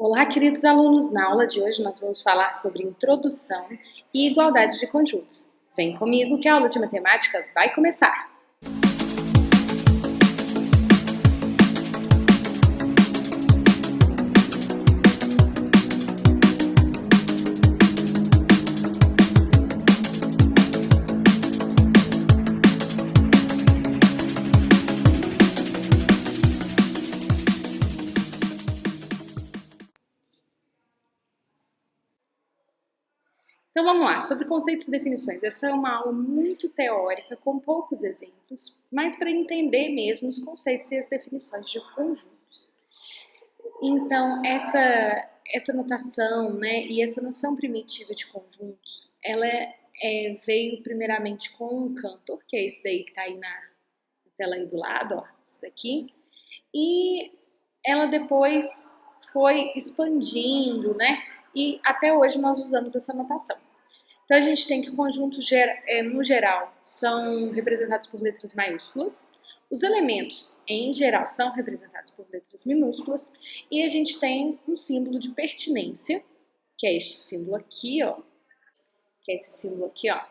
Olá, queridos alunos! Na aula de hoje nós vamos falar sobre introdução e igualdade de conjuntos. Vem comigo que a aula de matemática vai começar! Então vamos lá, sobre conceitos e definições. Essa é uma aula muito teórica, com poucos exemplos, mas para entender mesmo os conceitos e as definições de conjuntos. Então, essa notação, né, e essa noção primitiva de conjuntos, ela veio primeiramente com o Cantor, que é esse daí que está aí na tela aí do lado, ó, esse daqui, e ela depois foi expandindo, né, e até hoje nós usamos essa notação. Então, a gente tem que conjuntos, no geral, são representados por letras maiúsculas, os elementos, em geral, são representados por letras minúsculas, e a gente tem um símbolo de pertinência, que é este símbolo aqui, ó, que é esse símbolo aqui, ó,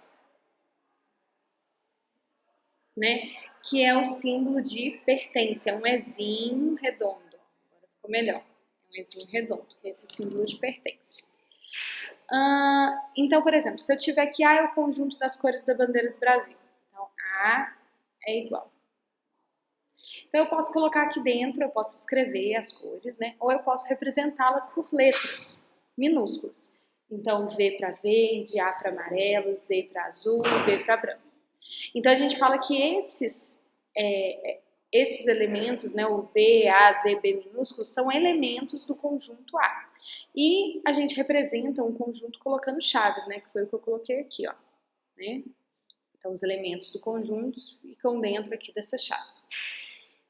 né, que é o símbolo de pertence, é um ezinho redondo, agora ficou melhor, é um ezinho redondo, que é esse símbolo de pertence. Então, por exemplo, se eu tiver aqui A é o conjunto das cores da bandeira do Brasil. Então, A é igual. Então, eu posso colocar aqui dentro, eu posso escrever as cores, né? Ou eu posso representá-las por letras minúsculas. Então, V para verde, A para amarelo, Z para azul, B para branco. Então, a gente fala que esses elementos, né, o B, A, Z, B minúsculos, são elementos do conjunto A. E a gente representa um conjunto colocando chaves, né, que foi o que eu coloquei aqui, ó, né? Então, os elementos do conjunto ficam dentro aqui dessas chaves.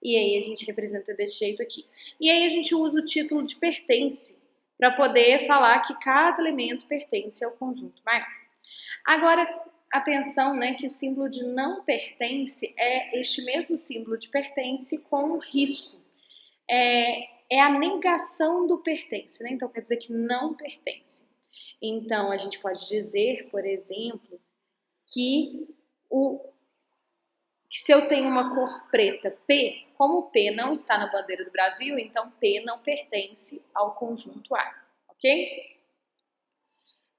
E aí a gente representa desse jeito aqui. E aí a gente usa o título de pertence para poder falar que cada elemento pertence ao conjunto maior. Agora, atenção, né, que o símbolo de não pertence é este mesmo símbolo de pertence com um risco. É a negação do pertence, né? Então quer dizer que não pertence. Então a gente pode dizer, por exemplo, que se eu tenho uma cor preta P, como P não está na bandeira do Brasil, então P não pertence ao conjunto A, ok?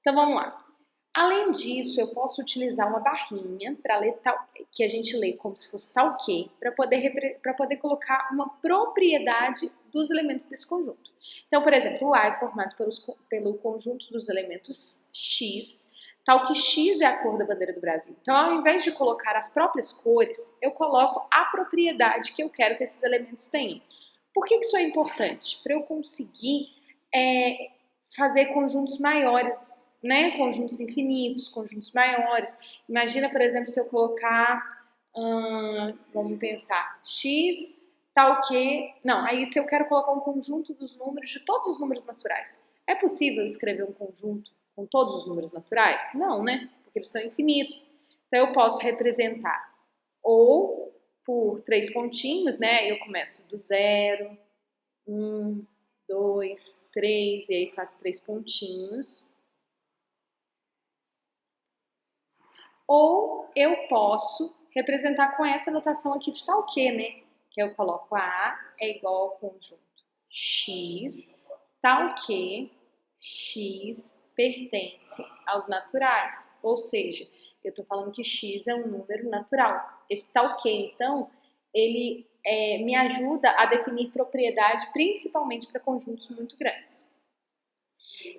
Então vamos lá. Além disso, eu posso utilizar uma barrinha para ler tal, que a gente lê como se fosse tal que, para poder colocar uma propriedade dos elementos desse conjunto. Então, por exemplo, o A é formado pelo conjunto dos elementos X, tal que X é a cor da bandeira do Brasil. Então, ao invés de colocar as próprias cores, eu coloco a propriedade que eu quero que esses elementos tenham. Por que isso é importante? Para eu conseguir fazer conjuntos maiores, né? Conjuntos infinitos, conjuntos maiores. Imagina, por exemplo, se eu colocar, vamos pensar, x tal que... Não, aí se eu quero colocar um conjunto dos números, de todos os números naturais, é possível escrever um conjunto com todos os números naturais? Não, né? Porque eles são infinitos. Então, eu posso representar ou por 3 pontinhos, né? Eu começo do 0, 1, 2, 3, e aí faço 3 pontinhos. Ou eu posso representar com essa notação aqui de tal que, né? Que eu coloco A é igual ao conjunto X, tal que X pertence aos naturais. Ou seja, eu estou falando que X é um número natural. Esse tal que, então, ele me ajuda a definir propriedade, principalmente para conjuntos muito grandes.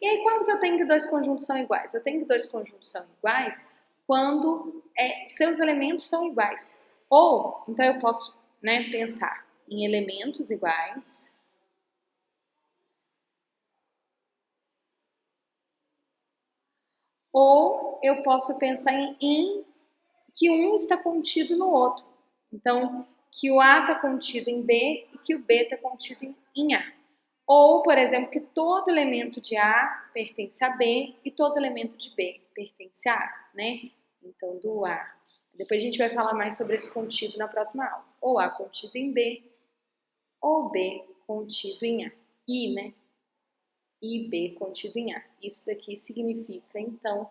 E aí, quando que eu tenho que dois conjuntos são iguais? Eu tenho que dois conjuntos são iguais quando seus elementos são iguais. Ou, então eu posso, né, pensar em elementos iguais, ou eu posso pensar em que um está contido no outro. Então, que o A está contido em B e que o B está contido em A. Ou, por exemplo, que todo elemento de A pertence a B e todo elemento de B pertence a A, né? Então, do A. Depois a gente vai falar mais sobre esse contido na próxima aula. Ou A contido em B, ou B contido em A. I, né? e B contido em A. Isso daqui significa, então,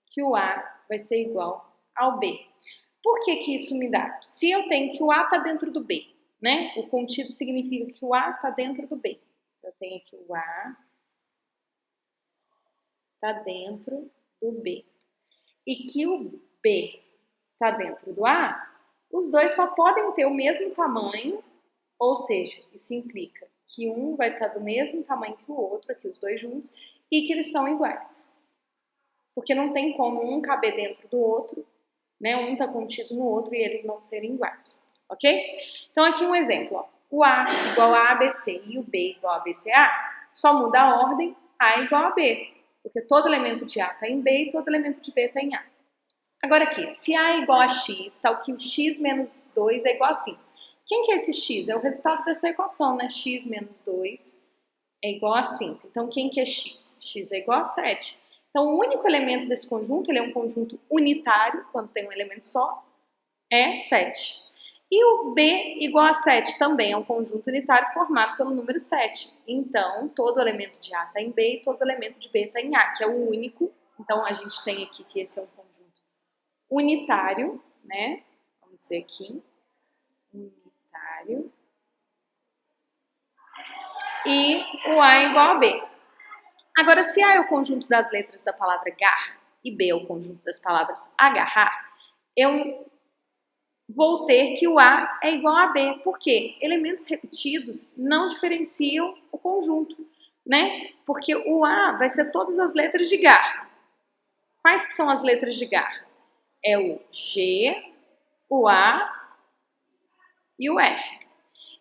que o A vai ser igual ao B. Por que que isso me dá? Se eu tenho que o A está dentro do B, né? O contido significa que o A está dentro do B. Eu tenho aqui o A está dentro do B. E que o B está dentro do A, os dois só podem ter o mesmo tamanho, ou seja, isso implica que um vai estar do mesmo tamanho que o outro, aqui os dois juntos, e que eles são iguais. Porque não tem como um caber dentro do outro, né? Um está contido no outro e eles não serem iguais, ok? Então aqui um exemplo, ó. O A igual a ABC e o B igual a BCA, só muda a ordem, A igual a B, porque todo elemento de A está em B e todo elemento de B está em A. Agora aqui, se A é igual a X, tal que x menos 2 é igual a 5. Quem que é esse x? É o resultado dessa equação, né? X menos 2 é igual a 5. Então, quem que é x? X é igual a 7. Então, o único elemento desse conjunto, ele é um conjunto unitário, quando tem um elemento só, é 7. E o B igual a 7 também é um conjunto unitário formado pelo número 7. Então, todo elemento de A está em B e todo elemento de B está em A, que é o único. Então, a gente tem aqui que esse é um conjunto unitário, né? Vamos dizer aqui, unitário. E o A é igual a B. Agora, se A é o conjunto das letras da palavra garra e B é o conjunto das palavras agarrar, eu vou ter que o A é igual a B. Por quê? Elementos repetidos não diferenciam o conjunto, né? Porque o A vai ser todas as letras de garra. Quais que são as letras de garra? É o G, o A e o R.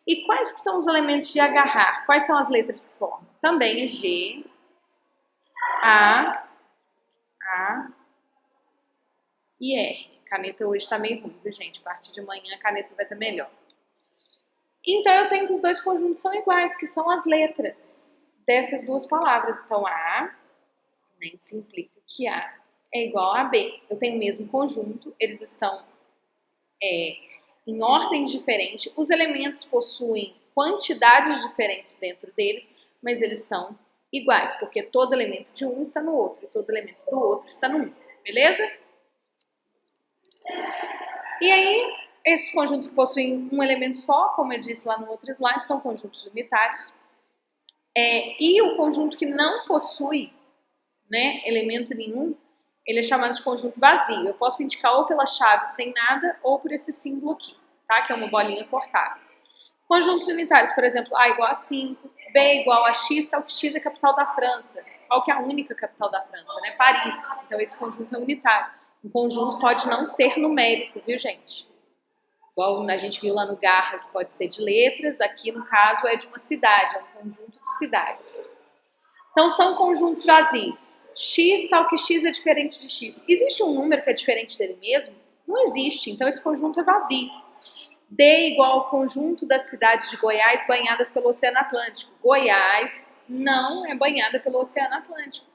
E quais que são os elementos de agarrar? Quais são as letras que formam? Também é G, A e R. A caneta hoje está meio ruim, viu, gente? A partir de amanhã a caneta vai estar melhor. Então, eu tenho que os dois conjuntos são iguais, que são as letras dessas duas palavras. Então, A, nem se implica que A é igual a B. Eu tenho o mesmo conjunto, eles estão em ordens diferentes. Os elementos possuem quantidades diferentes dentro deles, mas eles são iguais, porque todo elemento de um está no outro e todo elemento do outro está no um. Beleza? E aí, esses conjuntos que possuem um elemento só, como eu disse lá no outro slide, são conjuntos unitários. E o conjunto que não possui, né, elemento nenhum, ele é chamado de conjunto vazio. Eu posso indicar ou pela chave sem nada ou por esse símbolo aqui, tá? Que é uma bolinha cortada. Conjuntos unitários, por exemplo, A igual a 5, B igual a X, tal que X é a capital da França. Qual que é a única capital da França, né? Paris. Então esse conjunto é unitário. Um conjunto pode não ser numérico, viu, gente? Igual a gente viu lá no Garra, que pode ser de letras, aqui no caso é de uma cidade, é um conjunto de cidades. Então são conjuntos vazios. X, tal que X é diferente de X. Existe um número que é diferente dele mesmo? Não existe, então esse conjunto é vazio. D igual ao conjunto das cidades de Goiás banhadas pelo Oceano Atlântico. Goiás não é banhada pelo Oceano Atlântico.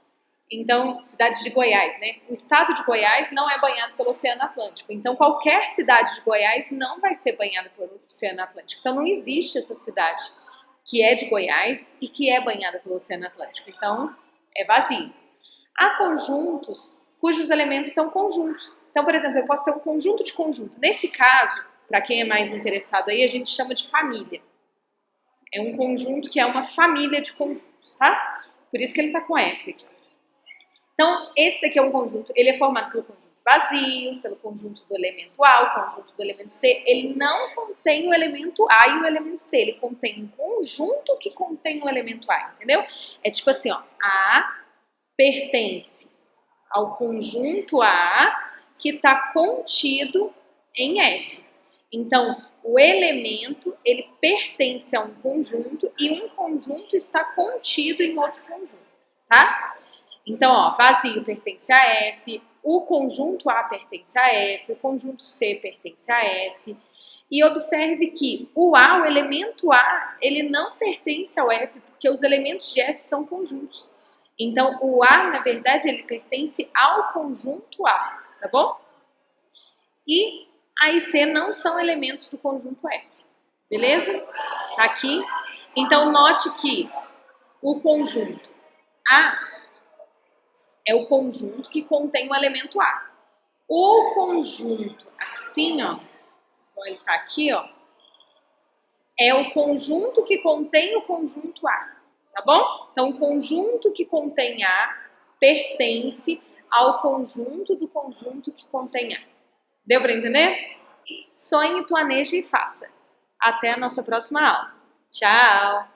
Então, cidade de Goiás, né? O estado de Goiás não é banhado pelo Oceano Atlântico. Então, qualquer cidade de Goiás não vai ser banhada pelo Oceano Atlântico. Então, não existe essa cidade que é de Goiás e que é banhada pelo Oceano Atlântico. Então, é vazio. Há conjuntos cujos elementos são conjuntos. Então, por exemplo, eu posso ter um conjunto de conjunto. Nesse caso, para quem é mais interessado aí, a gente chama de família. É um conjunto que é uma família de conjuntos, tá? Por isso que ele está com F aqui. Então, esse daqui é um conjunto, ele é formado pelo conjunto vazio, pelo conjunto do elemento A, o conjunto do elemento C. Ele não contém o elemento A e o elemento C, ele contém um conjunto que contém o elemento A, entendeu? É tipo assim, ó, A pertence ao conjunto A que está contido em F. Então, o elemento, ele pertence a um conjunto e um conjunto está contido em outro conjunto, tá? Então, ó, vazio pertence a F, o conjunto A pertence a F, o conjunto C pertence a F. E observe que o A, o elemento A, ele não pertence ao F, porque os elementos de F são conjuntos. Então, o A, na verdade, ele pertence ao conjunto A, tá bom? E A e C não são elementos do conjunto F, beleza? Tá aqui. Então, note que o conjunto A é o conjunto que contém o elemento A. O conjunto assim, ó, então ele tá aqui, ó, é o conjunto que contém o conjunto A, tá bom? Então, o conjunto que contém A pertence ao conjunto do conjunto que contém A. Deu para entender? Sonhe, planeje e faça. Até a nossa próxima aula. Tchau!